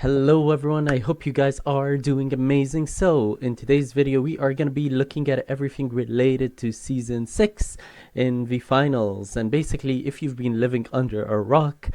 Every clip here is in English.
Hello everyone, I hope you guys are doing amazing. So in today's video we are going to be looking at everything related to season 6 in the finals. And basically, if you've been living under a rock,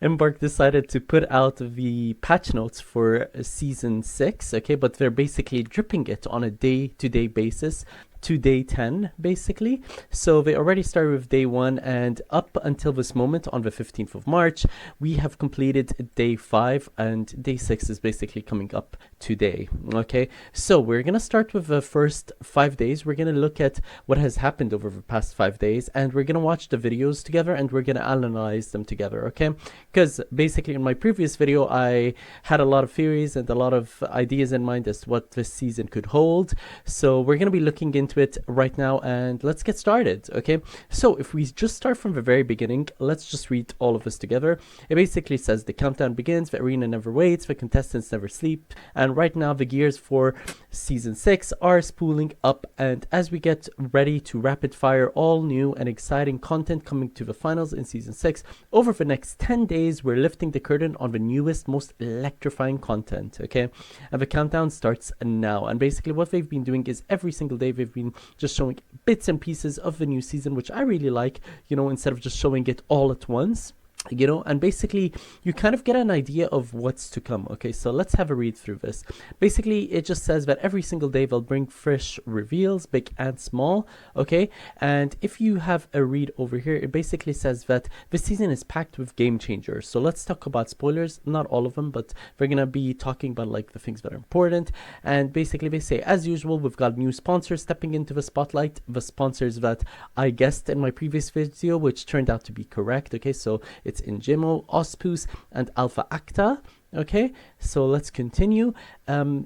Embark decided to put out the patch notes for season 6, okay, but they're basically dripping it on a day-to-day basis to day 10 basically. So they already started with day 1, and up until this moment on the 15th of March we have completed day 5, and day 6 is basically coming up today. Okay, so we're gonna start with the first 5 days. We're gonna look at what has happened over the past 5 days, and we're gonna watch the videos together and we're gonna analyze them together, okay? Because basically in my previous video I had a lot of theories and a lot of ideas in mind as to what this season could hold. So we're gonna be looking into it right now, and let's get started. Okay, so if we just start from the very beginning, let's just read all of this together. It basically says the countdown begins, the arena never waits, the contestants never sleep, and right now the gears for season 6 are spooling up, and as we get ready to rapid fire all new and exciting content coming to the finals in season 6, over the next 10 days we're lifting the curtain on the newest, most electrifying content. Okay, and the countdown starts now, and basically what they've been doing is every single day they've been just showing bits and pieces of the new season, which I really like, you know, instead of just showing it all at once, you know. And basically you kind of get an idea of what's to come. Okay, so let's have a read through this. Basically it just says that every single day they'll bring fresh reveals, big and small. Okay, and if you have a read over here, it basically says that the season is packed with game changers. So let's talk about spoilers, not all of them, but we're gonna be talking about like the things that are important. And basically they say, as usual, we've got new sponsors stepping into the spotlight, the sponsors that I guessed in my previous video, which turned out to be correct. Okay, so it's Ingemo, Ospus, and Alpha Acta. Okay, so let's continue.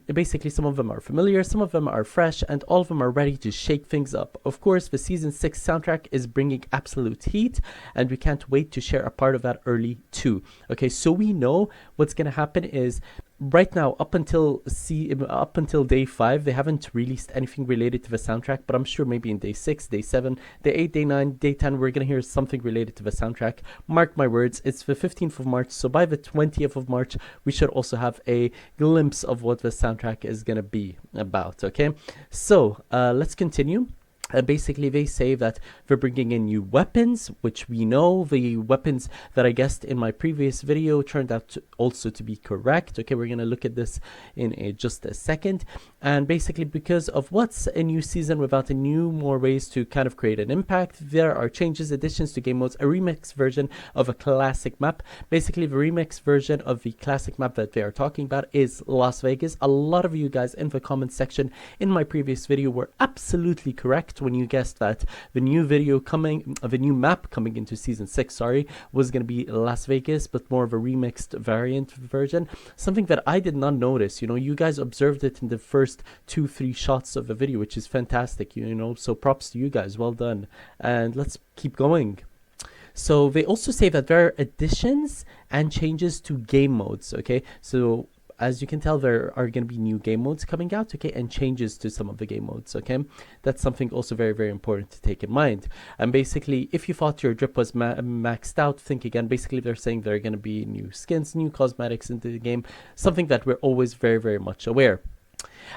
Basically some of them are familiar, some of them are fresh, and all of them are ready to shake things up. Of course, the season 6 soundtrack is bringing absolute heat, and we can't wait to share a part of that early too. Okay, so we know what's gonna happen is right now, up until day 5, they haven't released anything related to the soundtrack, but I'm sure maybe in day 6, day 7, day 8, day 9, day 10 we're gonna hear something related to the soundtrack. Mark my words, it's the 15th of March, so by the 20th of March we should also have a glimpse of what the soundtrack is gonna be about. Okay, so let's continue. Basically they say that they're bringing in new weapons, which we know the weapons that I guessed in my previous video turned out to also to be correct. Okay, we're gonna look at this in just a second. And basically because of what's a new season without a new more ways to kind of create an impact, there are changes, additions to game modes, a remix version of a classic map. Basically the remix version of the classic map that they are talking about is Las Vegas. A lot of you guys in the comment section in my previous video were absolutely correct when you guessed that the new map coming into season 6, sorry, was going to be Las Vegas, but more of a remixed variant version, something that I did not notice. You know, you guys observed it in the first 2-3 shots of the video, which is fantastic, you know, so props to you guys, well done. And let's keep going. So they also say that there are additions and changes to game modes. Okay, so as you can tell, there are going to be new game modes coming out, okay, and changes to some of the game modes, okay? That's something also very, very important to take in mind. And basically, if you thought your drip was maxed out, think again. Basically, they're saying there are going to be new skins, new cosmetics into the game, something that we're always very, very much aware.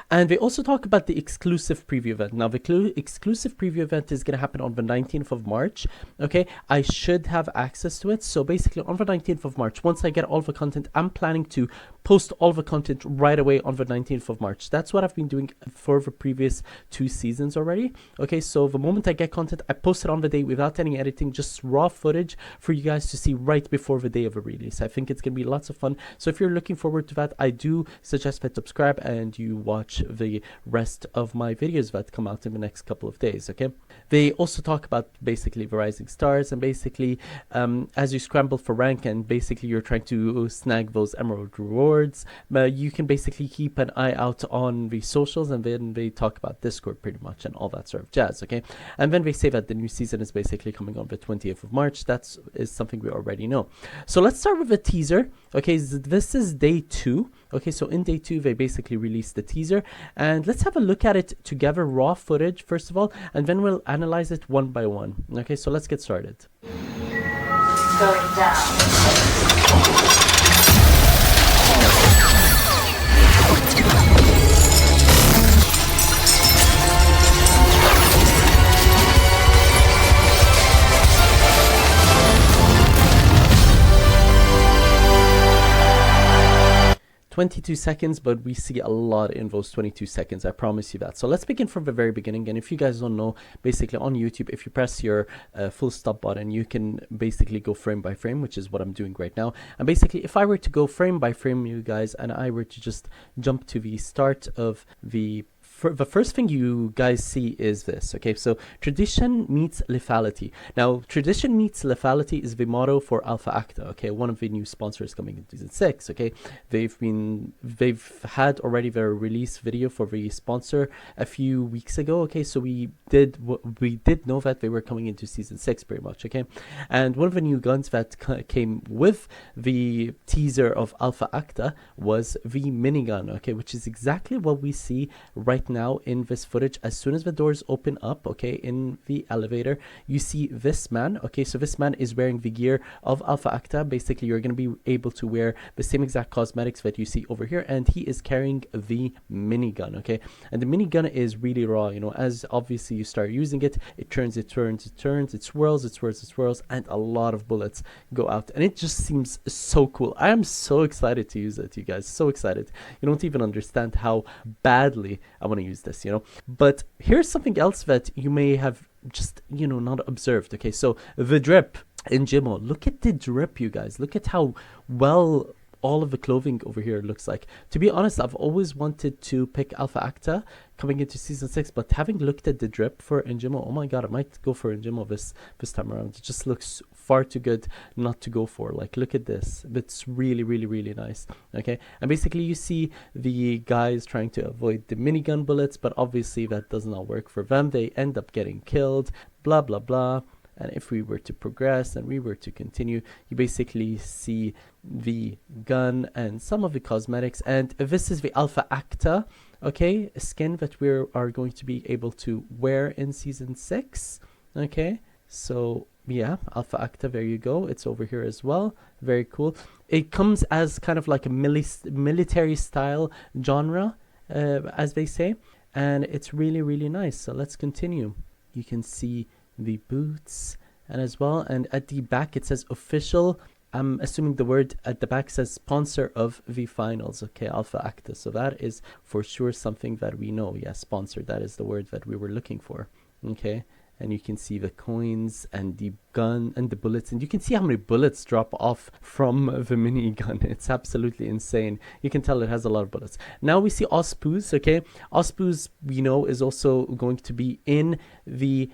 And they also talk about the exclusive preview event. Now, the exclusive preview event is going to happen on the 19th of March. Okay, I should have access to it. So basically, on the 19th of March, once I get all the content, I'm planning to post all the content right away on the 19th of March. That's what I've been doing for the previous 2 seasons already. Okay, so the moment I get content, I post it on the day without any editing, just raw footage for you guys to see right before the day of a release. I think it's going to be lots of fun. So if you're looking forward to that, I do suggest that subscribe and you watch the rest of my videos that come out in the next couple of days. Okay, they also talk about basically the rising stars, and basically as you scramble for rank and basically you're trying to snag those emerald rewards, you can basically keep an eye out on the socials, and then they talk about Discord pretty much and all that sort of jazz. Okay, and then they say that the new season is basically coming on the 20th of March. That is something we already know. So let's start with a teaser. Okay, this is day 2. Okay, so in day 2 they basically released the teaser, and let's have a look at it together, raw footage first of all, and then we'll analyze it one by one. Okay, so let's get started. Going down. 22 seconds, but we see a lot in those 22 seconds, I promise you that. So let's begin from the very beginning. And if you guys don't know, basically on YouTube, if you press your full stop button, you can basically go frame by frame, which is what I'm doing right now. And basically, if I were to go frame by frame, you guys, and I were to just jump to the start of the first thing you guys see is this. Okay, so tradition meets lethality. Now, tradition meets lethality is the motto for Alpha Acta. Okay, one of the new sponsors coming in season 6. Okay, they've had already their release video for the sponsor a few weeks ago. Okay, so we did know that they were coming into season 6 pretty much. Okay, and one of the new guns that came with the teaser of Alpha Acta was the minigun. Okay, which is exactly what we see right now in this footage. As soon as the doors open up, okay, in the elevator, you see this man. Okay, so this man is wearing the gear of Alpha Acta. Basically, you're going to be able to wear the same exact cosmetics that you see over here, and he is carrying the minigun. Okay, and the minigun is really raw. You know, as obviously you start using it, it turns, it swirls, and a lot of bullets go out, and it just seems so cool. I am so excited to use it, you guys. So excited. You don't even understand how badly I want to use this, you know. But here's something else that you may have just, you know, not observed. Okay, so the drip in Jimo. Look at the drip, you guys. Look at how well all of the clothing over here looks like. To be honest, I've always wanted to pick Alpha Acta coming into season 6, but having looked at the drip for Injimo, oh my god, I might go for Injimo this time around. It just looks far too good not to go for. Like, look at this. It's really, really, really nice. Okay, and basically you see the guys trying to avoid the minigun bullets, but obviously that does not work for them. They end up getting killed, blah blah blah. And if we were to progress and we were to continue, you basically see the gun and some of the cosmetics. And this is the Alpha Acta, okay, skin that we are going to be able to wear in season 6. Okay, so yeah, Alpha Acta, there you go. It's over here as well. Very cool. It comes as kind of like a military style genre, as they say. And it's really, really nice. So let's continue. You can see the boots and as well, and at the back it says official. I'm assuming the word at the back says sponsor of the finals. Okay, Alpha Acta. So that is for sure something that we know. Yeah, sponsor, that is the word that we were looking for. Okay, and you can see the coins and the gun and the bullets, and you can see how many bullets drop off from the minigun. It's absolutely insane. You can tell it has a lot of bullets. Now we see Ospuz. Okay, Ospuz, we know, is also going to be in the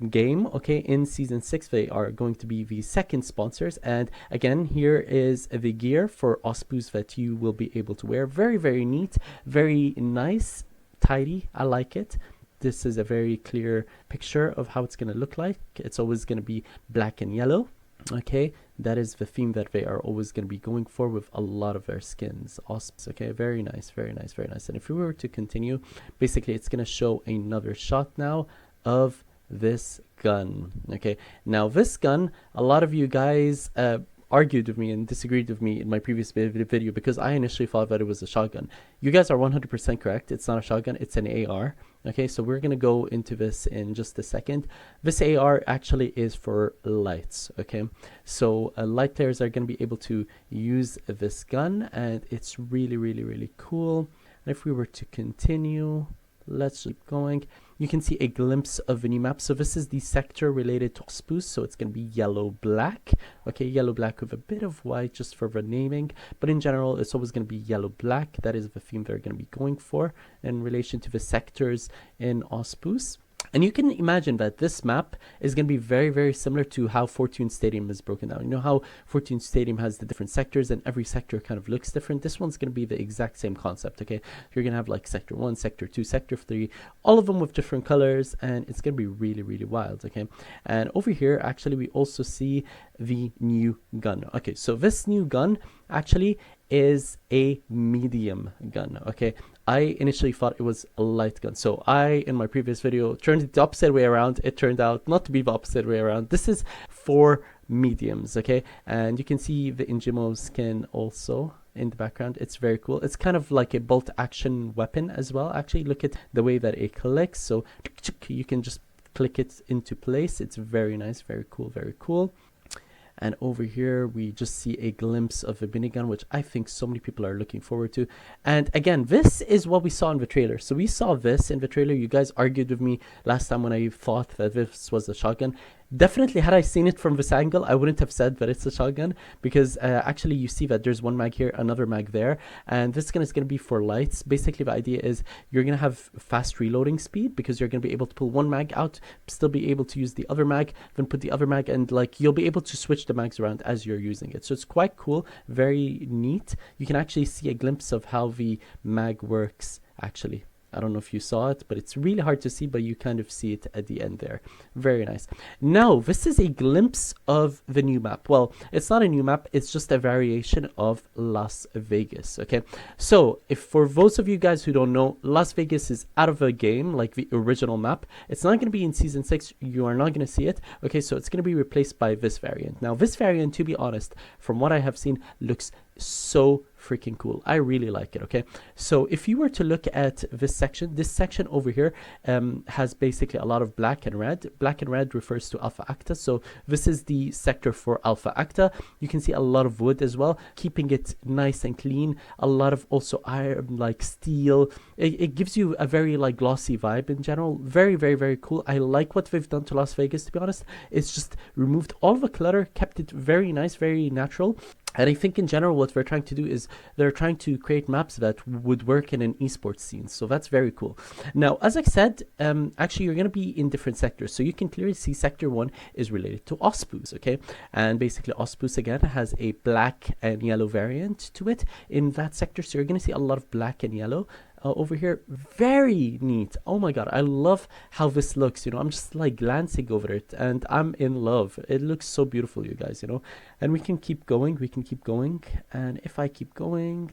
game. Okay, in season 6 they are going to be the second sponsors, and again here is the gear for Ospuz that you will be able to wear. Very, very neat, very nice, tidy. I like it. This is a very clear picture of how it's going to look like. It's always going to be black and yellow. Okay, that is the theme that they are always going to be going for with a lot of their skins. Osps. Okay, very nice, very nice, very nice. And if we were to continue, basically it's going to show another shot now of this gun. Okay, now this gun, a lot of you guys argued with me and disagreed with me in my previous video because I initially thought that it was a shotgun. You guys are 100% correct. It's not a shotgun, it's an AR. Okay, so we're gonna go into this in just a second. This AR actually is for lights. Okay, so light players are gonna be able to use this gun, and it's really, really, really cool. And if we were to continue, let's keep going. You can see a glimpse of the new map. So this is the sector related to Ospuz, so it's going to be yellow-black. Okay, yellow-black with a bit of white just for the naming. But in general, it's always going to be yellow-black. That is the theme they're going to be going for in relation to the sectors in Ospuz. And you can imagine that this map is going to be very, very similar to how Fortune Stadium is broken down. You know how Fortune Stadium has the different sectors and every sector kind of looks different? This one's going to be the exact same concept, okay? You're going to have like Sector 1, Sector 2, Sector 3, all of them with different colors, and it's going to be really, really wild, okay? And over here, actually, we also see the new gun. Okay, so this new gun actually is a medium gun. Okay, I initially thought it was a light gun, so I in my previous video turned it the opposite way around. It turned out not to be the opposite way around. This is for mediums. Okay, and you can see the Injimo skin also in the background. It's very cool. It's kind of like a bolt action weapon as well. Actually, look at the way that it clicks. So you can just click it into place. It's very nice, very cool, very cool. And over here, we just see a glimpse of a minigun, which I think so many people are looking forward to. And again, this is what we saw in the trailer. So we saw this in the trailer. You guys argued with me last time when I thought that this was a shotgun. Definitely, had I seen it from this angle, I wouldn't have said that it's a shotgun, because actually you see that there's one mag here, another mag there, and this gun is going to be for lights. Basically, the idea is you're going to have fast reloading speed, because you're going to be able to pull one mag out, still be able to use the other mag, then put the other mag, and like you'll be able to switch the mags around as you're using it. So it's quite cool, very neat. You can actually see a glimpse of how the mag works actually. I don't know if you saw it, but it's really hard to see, but you kind of see it at the end there. Very nice. Now, this is a glimpse of the new map. Well, it's not a new map, it's just a variation of Las Vegas, okay? So, if for those of you guys who don't know, Las Vegas is out of the game, like the original map. It's not going to be in Season 6, you are not going to see it, okay? So, it's going to be replaced by this variant. Now, this variant, to be honest, from what I have seen, looks so freaking cool. I really like it, okay? So if you were to look at this section over here has basically a lot of black and red. Black and red refers to Alpha Acta, so this is the sector for Alpha Acta. You can see a lot of wood as well, keeping it nice and clean. A lot of also iron, like steel. It gives you a very like glossy vibe in general. Very, very, very cool. I like what they've done to Las Vegas, to be honest. It's just removed all the clutter, kept it very nice, very natural. And I think in general what they're trying to do is they're trying to create maps that would work in an esports scene. So that's very cool. Now, as I said, actually you're going to be in different sectors. So you can clearly see Sector 1 is related to Ospus, okay? And basically Ospus again has a black and yellow variant to it in that sector. So you're going to see a lot of black and yellow. Over here, very neat. Oh my god, I love how this looks, you know. I'm just like glancing over it and I'm in love. It looks so beautiful, you guys, you know. And we can keep going, and if I keep going,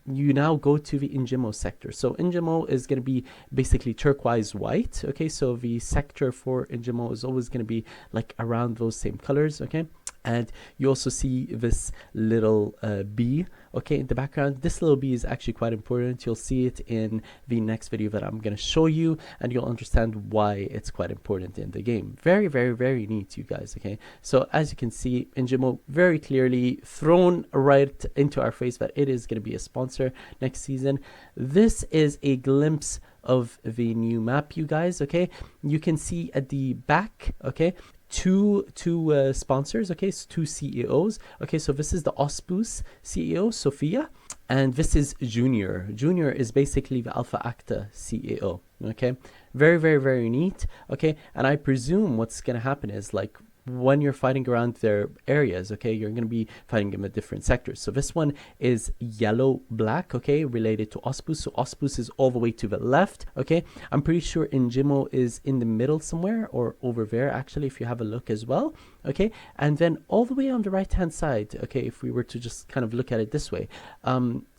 you now go to the Injimo sector. So Injimo is going to be basically turquoise white, okay? So the sector for Injimo is always going to be like around those same colors, okay? And you also see this little bee, okay, in the background. This little bee is actually quite important. You'll see it in the next video that I'm going to show you, and you'll understand why it's quite important in the game. Very, very, very neat, you guys, okay? So as you can see, Injimo very clearly thrown right into our face that it is going to be a sponsor next season. This is a glimpse of the new map, you guys, okay? You can see at the back, okay, two sponsors, okay, so two CEOs, okay? So this is the Ospus CEO, Sophia, and this is Junior. Junior is basically the Alpha Acta CEO, okay? Very, very, very neat, okay? And I presume what's gonna happen is like when you're fighting around their areas, okay, you're going to be fighting them at different sectors. So this one is yellow black, okay, related to Ospus. So Ospus is all the way to the left, okay? I'm pretty sure Injimo is in the middle somewhere, or over there actually, if you have a look as well, okay? And then all the way on the right hand side, okay, if we were to just kind of look at it this way,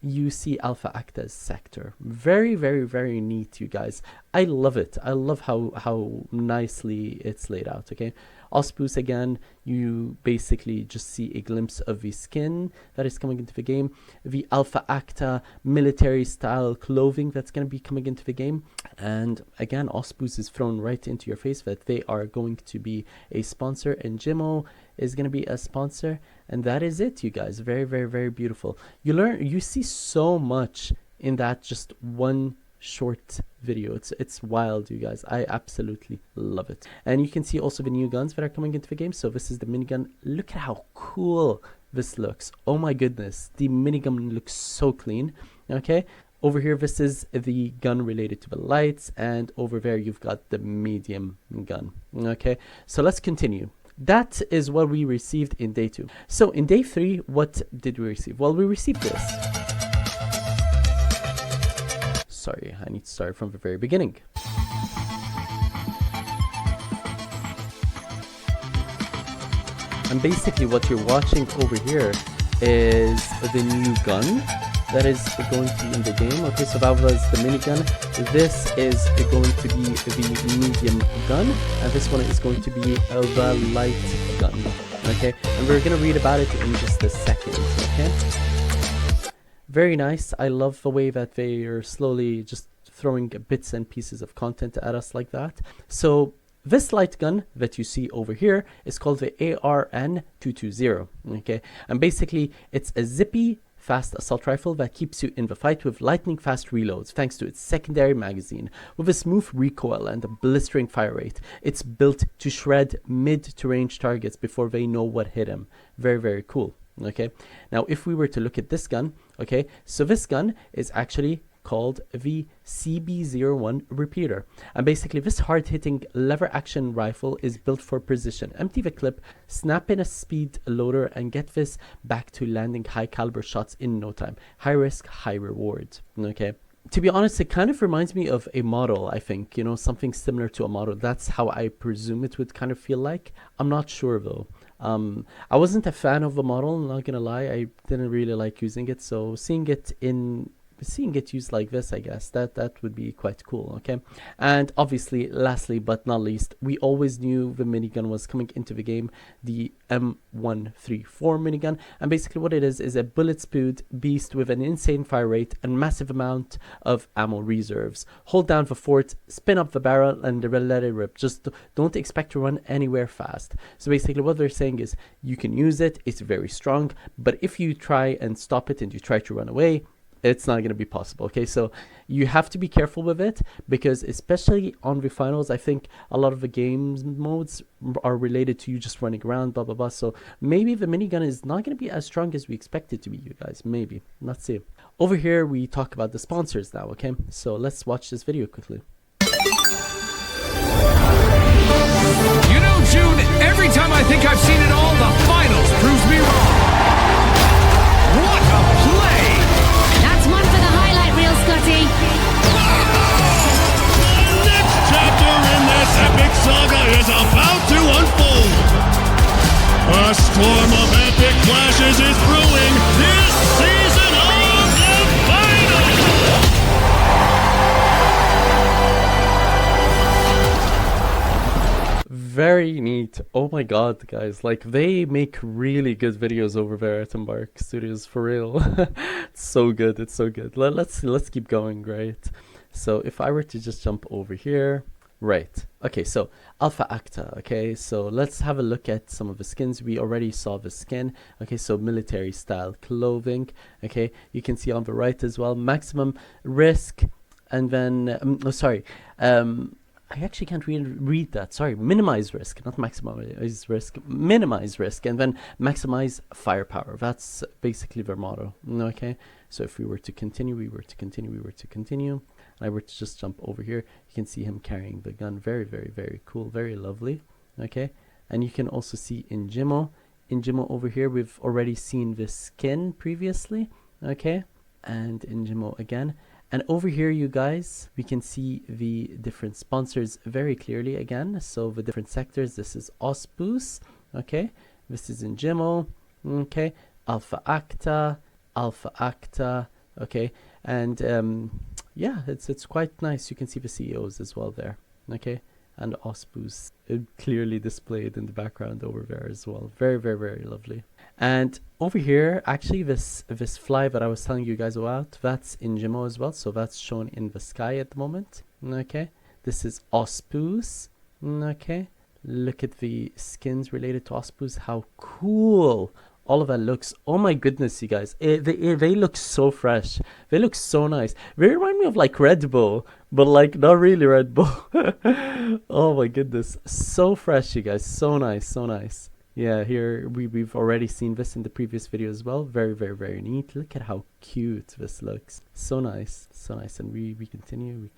you see Alpha Acta's sector. Very, very, very neat, you guys. I love it. I love how nicely it's laid out, okay? Ospus, again, you basically just see a glimpse of the skin that is coming into the game. The Alpha Acta military style clothing that's going to be coming into the game. And again, Ospus is thrown right into your face that they are going to be a sponsor, and Jimo is going to be a sponsor. And that is it, you guys. Very, very, very beautiful. You see so much in that just one short video. It's wild, you guys. I absolutely love it. And you can see also the new guns that are coming into the game. So this is the minigun. Look at how cool this looks. Oh my goodness, the minigun looks so clean, okay? Over here, this is the gun related to the lights, and over there you've got the medium gun, okay? So let's continue. That is what we received in day 2. So in day 3, what did we receive? Well, we received this. Sorry, I need to start from the very beginning. And basically what you're watching over here is the new gun that is going to be in the game. Okay, so that was the minigun. This is going to be the medium gun, and this one is going to be the light gun. Okay, and we're gonna read about it in just a second. Okay, very nice. I love the way that they are slowly just throwing bits and pieces of content at us like that. So this light gun that you see over here is called the ARN220. Okay, and basically it's a zippy fast assault rifle that keeps you in the fight with lightning fast reloads thanks to its secondary magazine. With a smooth recoil and a blistering fire rate, it's built to shred mid to range targets before they know what hit them. Very, very cool. Okay, now if we were to look at this gun, okay, so this gun is actually called the CB01 repeater, and basically this hard-hitting lever action rifle is built for precision. Empty the clip, snap in a speed loader, and get this back to landing high caliber shots in no time. High risk, high reward. Okay, to be honest, it kind of reminds me of a model. I think, you know, something similar to a model. That's how I presume it would kind of feel like. I'm not sure though. I wasn't a fan of the model, not gonna lie. I didn't really like using it, so seeing it used like this, I guess that would be quite cool. Okay, and obviously lastly but not least, we always knew the minigun was coming into the game, the M134 minigun, and basically what it is a bullet spewed beast with an insane fire rate and massive amount of ammo reserves. Hold down the fort, spin up the barrel, and let it rip. Just don't expect to run anywhere fast. So basically what they're saying is you can use it, it's very strong, but if you try and stop it and you try to run away, it's not going to be possible. Okay, so you have to be careful with it, because especially on the finals, I think a lot of the games modes are related to you just running around, blah blah blah. So maybe the minigun is not going to be as strong as we expect it to be, you guys. Maybe, let's see. Over here we talk about the sponsors now. Okay, so let's watch this video quickly. You know, June, every time I think I've seen it all, the finals proves me wrong. What a play! That's one for the highlight reel, Scotty. The next chapter in this epic saga is about to unfold. A storm of epic clashes is brewing this season of the finals. Very neat. Oh my god, guys, like they make really good videos over there at Embark Studios, for real. It's so good, it's so good. Let's keep going. Great. So if I were to just jump over here, right, okay, so Alpha Acta. Okay, so let's have a look at some of the skins. We already saw the skin. Okay, so military style clothing. Okay, you can see on the right as well, maximum risk, and then I actually can't read that. Sorry, minimize risk, not maximize risk. Minimize risk, and then maximize firepower. That's basically their motto. Okay, so if we were to continue, and I were to just jump over here, you can see him carrying the gun. Very, very, very cool, very lovely. Okay, and you can also see Injimo. Injimo over here, we've already seen this skin previously. Okay, and Injimo again. And over here, you guys, we can see the different sponsors very clearly again. So the different sectors, this is Osbus, okay, this is Injimo, okay, Alpha Acta, okay, and yeah, it's quite nice. You can see the CEOs as well there, okay, and Osbus clearly displayed in the background over there as well. Very, very, very lovely. And over here, actually, this fly that I was telling you guys about, that's Injimo as well. So that's shown in the sky at the moment. Okay, this is Osbus. Okay, look at the skins related to Osbus. How cool all of that looks. Oh my goodness, you guys, they look so fresh. They look so nice. They remind me of like Red Bull, but like not really Red Bull. Oh my goodness, so fresh, you guys. So nice, so nice. Yeah, here we've already seen this in the previous video as well. Very, very, very neat. Look at how cute this looks. So nice, so nice. And we continue.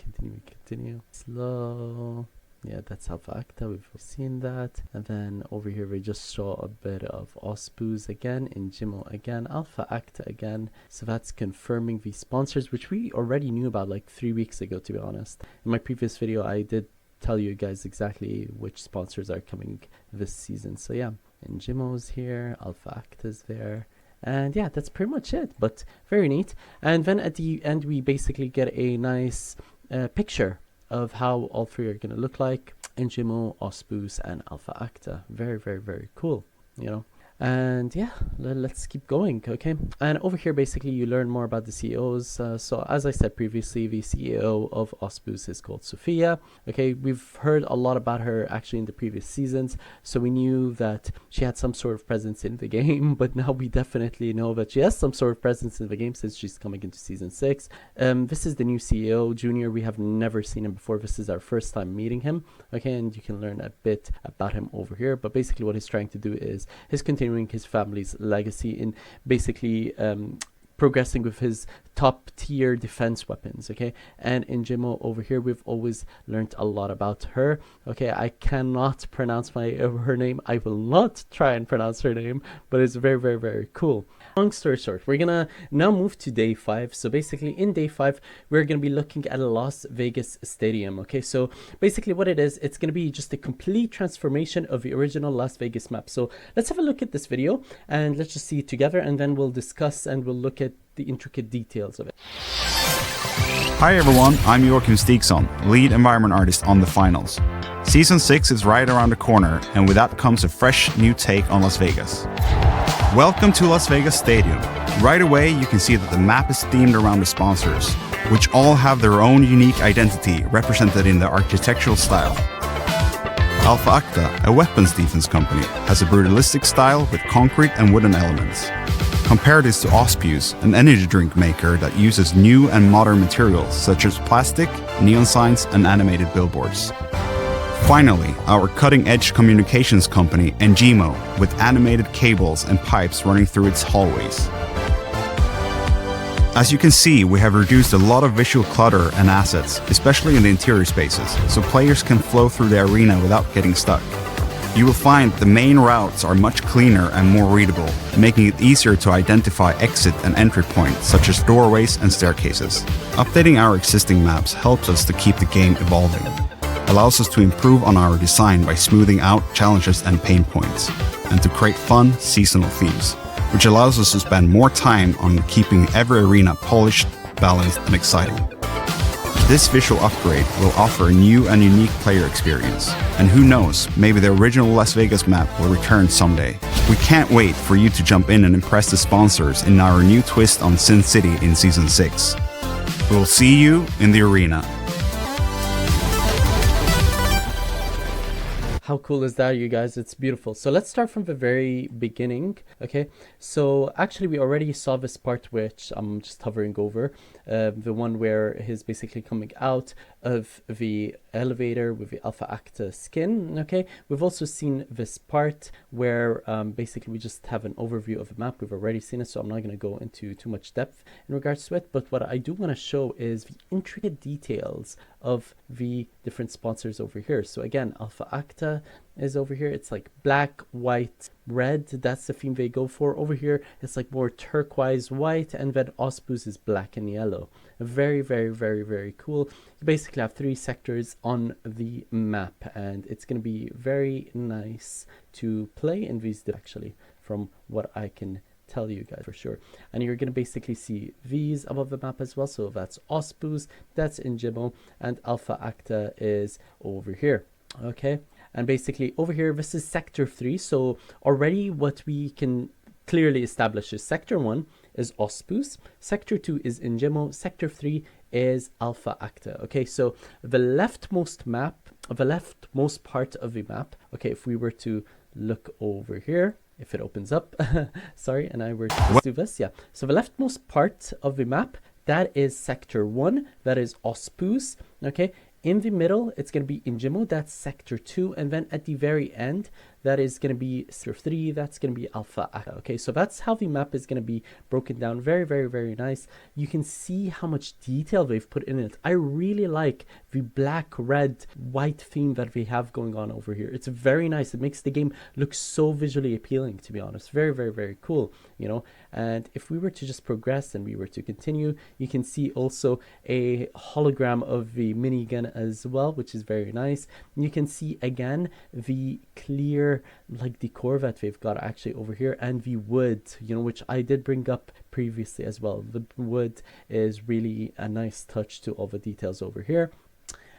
Slow. Yeah, that's Alpha Acta. We've seen that. And then over here we just saw a bit of Osbus again, Injimo again, Alpha Acta again. So that's confirming the sponsors, which we already knew about like 3 weeks ago, to be honest. In my previous video, I did tell you guys exactly which sponsors are coming this season. So yeah, Injimo's here, Alpha Acta's there, and yeah, that's pretty much it, but very neat. And then at the end we basically get a nice picture of how all three are going to look like: Injimo, Osbus, and Alpha Acta. Very, very, very cool, you know. And yeah, let's keep going. Okay, and over here basically you learn more about the CEOs. So as I said previously, the CEO of Osbus is called Sophia. Okay, we've heard a lot about her actually in the previous seasons, so we knew that she had some sort of presence in the game, but now we definitely know that she has some sort of presence in the game since she's coming into season 6. This is the new CEO, Junior. We have never seen him before. This is our first time meeting him. Okay, and you can learn a bit about him over here, but basically what he's trying to do is he's continuing his family's legacy in basically progressing with his top tier defense weapons. Okay, and in Jimo over here we've always learned a lot about her. Okay, I cannot pronounce her name. I will not try and pronounce her name, but it's very, very, very cool. Long story short, we're gonna now move to day 5. So basically in day 5 we're gonna be looking at a Las Vegas stadium. Okay, so basically what it is, it's gonna be just a complete transformation of the original Las Vegas map. So let's have a look at this video and let's just see it together, and then we'll discuss and we'll look at the intricate details of it. Hi everyone, I'm Joachim Stigson, lead environment artist on the finals. Season 6 is right around the corner, and with that comes a fresh new take on Las Vegas. Welcome to Las Vegas Stadium. Right away you can see that the map is themed around the sponsors, which all have their own unique identity represented in the architectural style. Alpha Acta, a weapons defense company, has a brutalistic style with concrete and wooden elements. Compare this to Osbus, an energy drink maker that uses new and modern materials such as plastic, neon signs, and animated billboards. Finally, our cutting-edge communications company, Engimo, with animated cables and pipes running through its hallways. As you can see, we have reduced a lot of visual clutter and assets, especially in the interior spaces, so players can flow through the arena without getting stuck. You will find the main routes are much cleaner and more readable, making it easier to identify exit and entry points such as doorways and staircases. Updating our existing maps helps us to keep the game evolving, allows us to improve on our design by smoothing out challenges and pain points, and to create fun, seasonal themes, which allows us to spend more time on keeping every arena polished, balanced, and exciting. This visual upgrade will offer a new and unique player experience, and who knows, maybe the original Las Vegas map will return someday. We can't wait for you to jump in and impress the sponsors in our new twist on Sin City in Season 6. We'll see you in the arena. How cool is that, you guys? It's beautiful. So let's start from the very beginning. Okay, so actually we already saw this part which I'm just hovering over, the one where he's basically coming out of the elevator with the Alpha Acta skin. Okay, we've also seen this part where basically we just have an overview of the map. We've already seen it, so I'm not going to go into too much depth in regards to it, but what I do want to show is the intricate details of the different sponsors over here. So again, Alpha Acta is over here. It's like black, white, red. That's the theme they go for. Over here it's like more turquoise white, and then Osbus is black and yellow. Very, very, very, very cool. You basically have 3 sectors on the map, and it's going to be very nice to play in these actually, from what I can tell you guys for sure. And you're going to basically see these above the map as well. So that's Osbus, that's Engimo, and Alpha Acta is over here. Okay, and basically over here this is sector 3. So already what we can clearly establish is sector 1 is Osbus, sector 2 is Engimo, sector 3 is Alpha Acta. Okay, so the leftmost part of the map, okay, if we were to look over here, if it opens up, sorry, and I were to do this, yeah. So the leftmost part of the map, that is sector 1, that is Osbus, okay. In the middle, it's going to be Engimo, that's sector 2, and then at the very end, that is going to be sector 3, that's going to be Alpha Acta. Okay, so that's how the map is going to be broken down. Very, very, very nice. You can see how much detail they've put in it. I really like the black, red, white theme that we have going on over here. It's very nice. It makes the game look so visually appealing, to be honest. Very, very, very cool, you know. And if we were to just progress and we were to continue, you can see also a hologram of the minigun as well, which is very nice. And you can see again the clear like decor that they've got actually over here, and the wood, you know, which I did bring up previously as well. The wood is really a nice touch to all the details over here.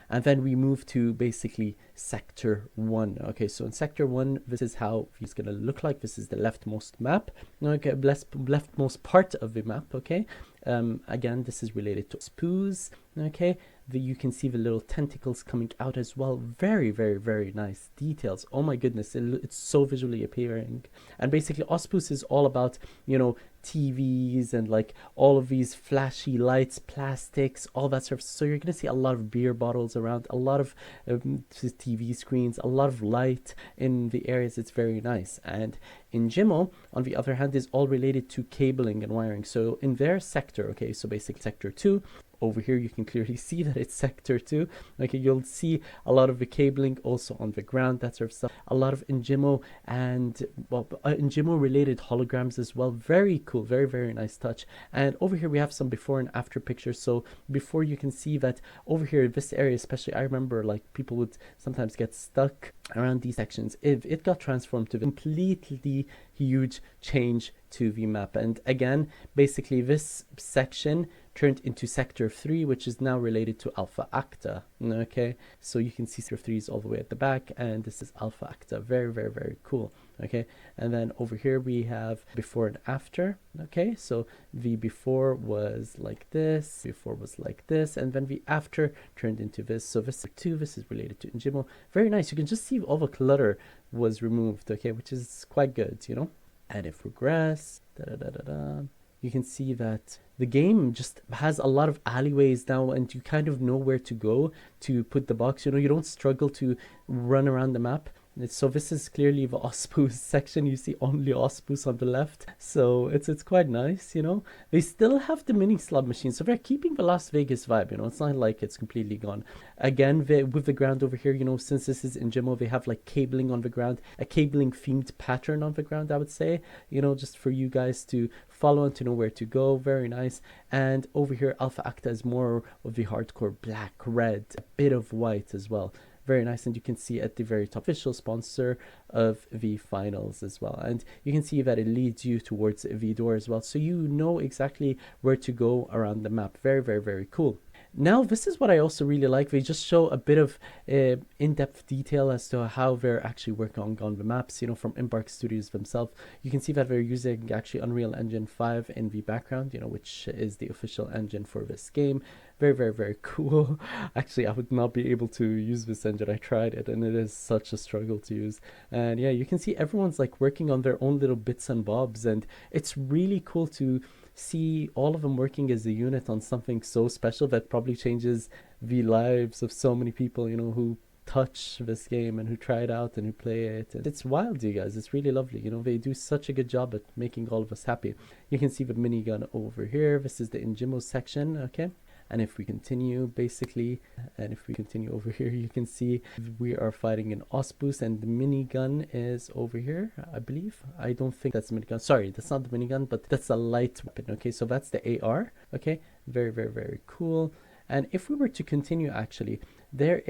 And then we move to basically Sector 1. Okay, so in Sector 1, this is how it's going to look like. This is the leftmost map. Okay, leftmost part of the map, okay? Again, this is related to spoos, okay? You can see the little tentacles coming out as well. Very, very, very nice details. Oh my goodness, it's so visually appealing. And basically, Ospoos is all about, you know, TVs and like all of these flashy lights, plastics, all that stuff. So you're going to see a lot of beer bottles around, a lot of TV screens, a lot of light in the areas. It's very nice. And Injimo, on the other hand, is all related to cabling and wiring. So in their sector, okay, so basically Sector 2, over here you can clearly see that it's Sector 2. Okay, you'll see a lot of the cabling also on the ground, that sort of stuff. A lot of Injimo and Injimo related holograms as well. Very cool, very, very nice touch. And over here we have some before and after pictures. So before, you can see that over here, this area especially, I remember like people would sometimes get stuck around these sections. If it got transformed to a completely huge change to the map. And again, basically this section turned into Sector 3, which is now related to Alpha Acta. Okay, so you can see Sector 3 is all the way at the back, and this is Alpha Acta. Very, very, very cool. Okay, and then over here we have before and after. Okay, so the before was like this, before was like this, and then the after turned into this. So this is 2, this is related to Injimo. Very nice. You can just see all the clutter was removed, okay, which is quite good, you know. And if regress, you can see that the game just has a lot of alleyways now, and you kind of know where to go to put the box. You know, you don't struggle to run around the map. So this is clearly the Ospoos section. You see only Ospoos on the left. So it's quite nice, you know. They still have the mini slot machine, so they're keeping the Las Vegas vibe, you know. It's not like it's completely gone. Again, with the ground over here, you know, since this is Injimo, they have like cabling on the ground, a cabling themed pattern on the ground, I would say, you know, just for you guys to follow and to know where to go. Very nice. And over here, Alpha Acta is more of the hardcore black, red, a bit of white as well. Very nice. And you can see at the very top, official sponsor of the finals as well. And you can see that it leads you towards the door as well, so you know exactly where to go around the map. Very, very, very cool. Now, this is what I also really like. They just show a bit of in-depth detail as to how they're actually working on the maps, you know, from Embark Studios themselves. You can see that they're using actually Unreal Engine 5 in the background, you know, which is the official engine for this game. Very, very, very cool. Actually, I would not be able to use this engine. I tried it, and it is such a struggle to use. And yeah, you can see everyone's like working on their own little bits and bobs, and it's really cool to see all of them working as a unit on something so special that probably changes the lives of so many people, you know, who touch this game and who try it out and who play it. And it's wild, you guys. It's really lovely. You know, they do such a good job at making all of us happy. You can see the minigun over here. This is the Injimo section, okay? And if we continue, basically, and if we continue over here, you can see we are fighting an Ospoos, and the minigun is over here, I believe. I don't think that's the minigun. Sorry, that's not the minigun, but that's a light weapon. Okay, so that's the AR. Okay, very, very, very cool. And if we were to continue, actually, there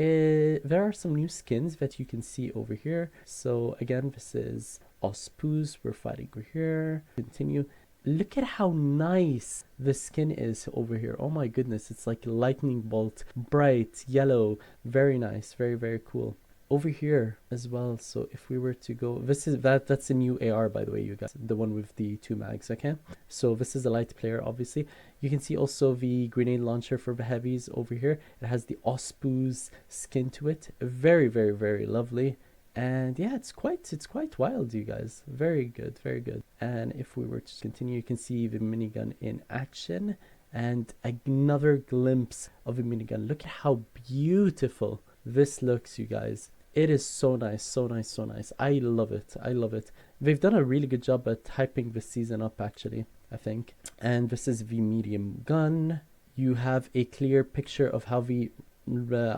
are some new skins that you can see over here. So again, this is Ospoos. We're fighting over here. Continue. Look at how nice the skin is over here. Oh my goodness, it's like a lightning bolt, bright yellow. Very nice, very, very cool. Over here as well, so if we were to go, that's a new AR, by the way, you guys, the one with the 2 mags. Okay, so this is a light player, obviously. You can see also the grenade launcher for the heavies over here. It has the Ospoos skin to it. Very, very, very lovely. And yeah, it's quite wild, you guys. Very good, very good. And if we were to continue, you can see the minigun in action, and another glimpse of a minigun. Look at how beautiful this looks, you guys. It is so nice, so nice, so nice. I love it. I love it. They've done a really good job at hyping this season up, actually, I think. And this is the medium gun. You have a clear picture of how the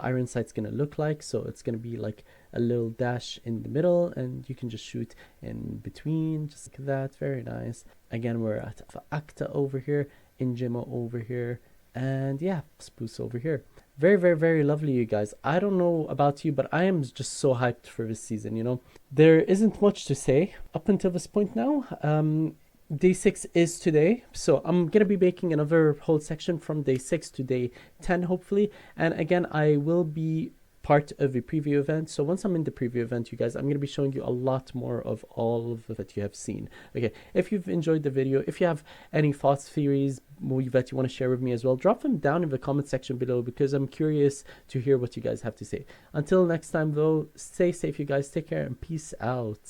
iron sight's gonna look like. So it's gonna be like a little dash in the middle, and you can just shoot in between, just like that. Very nice. Again, we're at Acta over here, Injimo over here, and yeah, Spoos over here. Very, very, very lovely, you guys. I don't know about you, but I am just so hyped for this season, you know. There isn't much to say up until this point now. day 6 is today, so I'm gonna be making another whole section from day 6 to day 10 hopefully. And again, I will be part of a preview event, so once I'm in the preview event, you guys, I'm going to be showing you a lot more of all of that you have seen. Okay, if you've enjoyed the video, if you have any thoughts, theories that you want to share with me as well, drop them down in the comment section below, because I'm curious to hear what you guys have to say. Until next time though, stay safe you guys, take care, and peace out.